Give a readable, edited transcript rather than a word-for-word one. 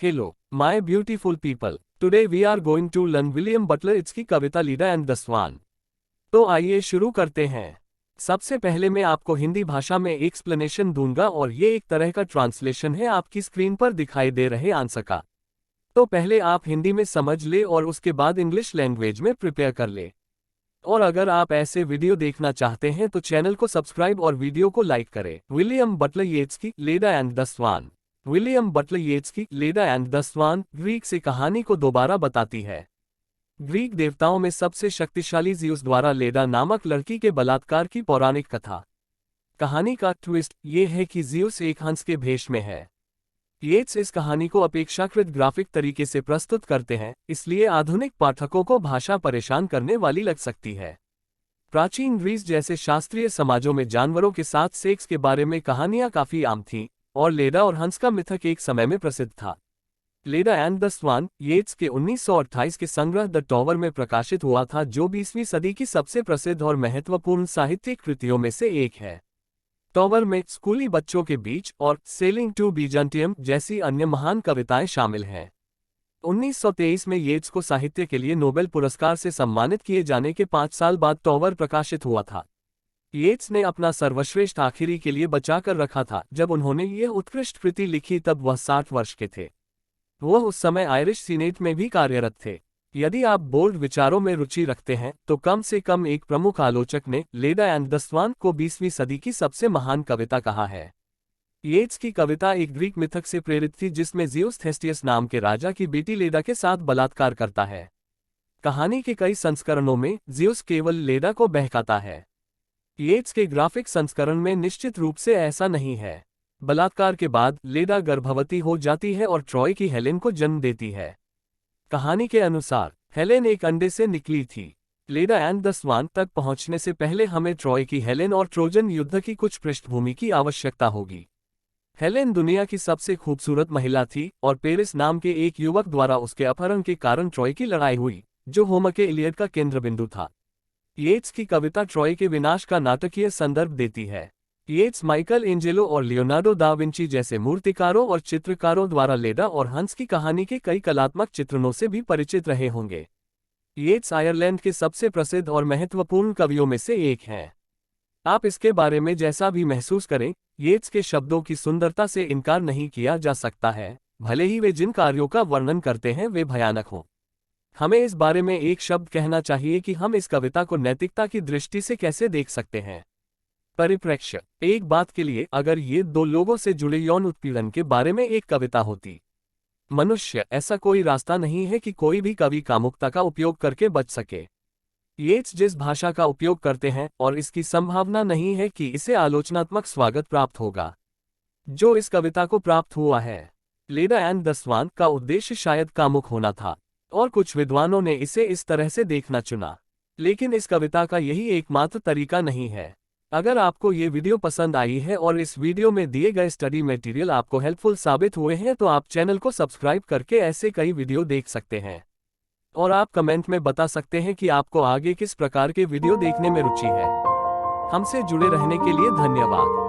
Hello, my beautiful people. Today we are going to learn William Butler Yeats की कविता Leda and the स्वान। तो आइए शुरू करते हैं। सबसे पहले मैं आपको हिंदी भाषा में एक्सप्लेनेशन दूंगा और ये एक तरह का ट्रांसलेशन है आपकी स्क्रीन पर दिखाई दे रहे आंसर का। तो पहले आप हिंदी में समझ ले और उसके बाद इंग्लिश लैंग्वेज में प्रिपेयर कर ले। और अगर आप ऐसे वीडियो देखना चाहते हैं तो चैनल को सब्सक्राइब और वीडियो को लाइक करें। विलियम बटलर येट्स की Leda and the swan. William Butler Yeats की Leda and the swan Greek से कहानी को दोबारा बताती है। ग्रीक देवताओं में सबसे शक्तिशाली ज़्यूस द्वारा लेडा नामक लड़की के बलात्कार की पौराणिक कथा। कहानी का ट्विस्ट ये है कि ज़्यूस एक हंस के भेष में है। येट्स इस कहानी को अपेक्षाकृत ग्राफिक तरीके से प्रस्तुत करते हैं, इसलिए आधुनिक पाठकों को भाषा परेशान करने वाली लग सकती है। प्राचीन ग्रीस जैसे शास्त्रीय समाजों में जानवरों के साथ सेक्स के बारे में कहानियां काफी आम थीं, और लेडा और हंस का मिथक एक समय में प्रसिद्ध था। लेडा एंड द स्वान येट्स के 1928 के संग्रह द टॉवर में प्रकाशित हुआ था, जो 20वीं सदी की सबसे प्रसिद्ध और महत्वपूर्ण साहित्यिक कृतियों में से एक है। टॉवर में स्कूली बच्चों के बीच और सेलिंग टू बीजांटियम जैसी अन्य महान कविताएं शामिल हैं। 1923 में येट्स को साहित्य के लिए नोबेल पुरस्कार से सम्मानित किए जाने के 5 साल बाद टॉवर प्रकाशित हुआ था। येट्स ने अपना सर्वश्रेष्ठ आखिरी के लिए बचाकर रखा था। जब उन्होंने यह उत्कृष्ट कृति लिखी तब वह 60 वर्ष के थे। वह उस समय आयरिश सीनेट में भी कार्यरत थे। यदि आप बोल्ड विचारों में रुचि रखते हैं तो कम से कम एक प्रमुख आलोचक ने लेडा एंड द स्वान को 20वीं सदी की सबसे महान कविता कहा है। येट्स की कविता एक ग्रीक मिथक से प्रेरित थी, जिसमें ज़्यूस थेस्टियस नाम के राजा की बेटी लेडा के साथ बलात्कार करता है। कहानी के कई संस्करणों में ज़्यूस केवल लेडा को बहकाता है। येट्स के ग्राफिक संस्करण में निश्चित रूप से ऐसा नहीं है। बलात्कार के बाद लेडा गर्भवती हो जाती है और ट्रॉय की हेलेन को जन्म देती है। कहानी के अनुसार हेलेन एक अंडे से निकली थी। लेडा एंड द स्वान तक पहुंचने से पहले हमें ट्रॉय की हेलेन और ट्रोजन युद्ध की कुछ पृष्ठभूमि की आवश्यकता होगी। हेलेन दुनिया की सबसे खूबसूरत महिला थी और पेरिस नाम के एक युवक द्वारा उसके अपहरण के कारण ट्रॉय की लड़ाई हुई, जो होमर के इलियड का केंद्र बिंदु था। येट्स की कविता ट्रॉय के विनाश का नाटकीय संदर्भ देती है। येट्स माइकल एंजेलो और लियोनार्डो दा विंची जैसे मूर्तिकारों और चित्रकारों द्वारा लेडा और हंस की कहानी के कई कलात्मक चित्रणों से भी परिचित रहे होंगे। येट्स आयरलैंड के सबसे प्रसिद्ध और महत्वपूर्ण कवियों में से एक हैं। आप इसके बारे में जैसा भी महसूस करें, येट्स के शब्दों की सुंदरता से इनकार नहीं किया जा सकता है, भले ही वे जिन कार्यों का वर्णन करते हैं वे भयानक हों। हमें इस बारे में एक शब्द कहना चाहिए कि हम इस कविता को नैतिकता की दृष्टि से कैसे देख सकते हैं। परिप्रेक्ष्य। एक बात के लिए, अगर ये दो लोगों से जुड़े यौन उत्पीड़न के बारे में एक कविता होती। मनुष्य, ऐसा कोई रास्ता नहीं है कि कोई भी कवि कामुकता का उपयोग करके बच सके। येट्स जिस भाषा का उपयोग करते हैं और इसकी संभावना नहीं है कि इसे आलोचनात्मक स्वागत प्राप्त होगा, जो इस कविता को प्राप्त हुआ है। लेडा एंड द स्वान का उद्देश्य शायद कामुक होना था, और कुछ विद्वानों ने इसे इस तरह से देखना चुना। लेकिन इस कविता का यही एकमात्र तरीका नहीं है। अगर आपको ये वीडियो पसंद आई है और इस वीडियो में दिए गए स्टडी मटेरियल आपको हेल्पफुल साबित हुए हैं तो आप चैनल को सब्सक्राइब करके ऐसे कई वीडियो देख सकते हैं। और आप कमेंट में बता सकते हैं कि आपको आगे किस प्रकार के वीडियो देखने में रुचि है। हमसे जुड़े रहने के लिए धन्यवाद।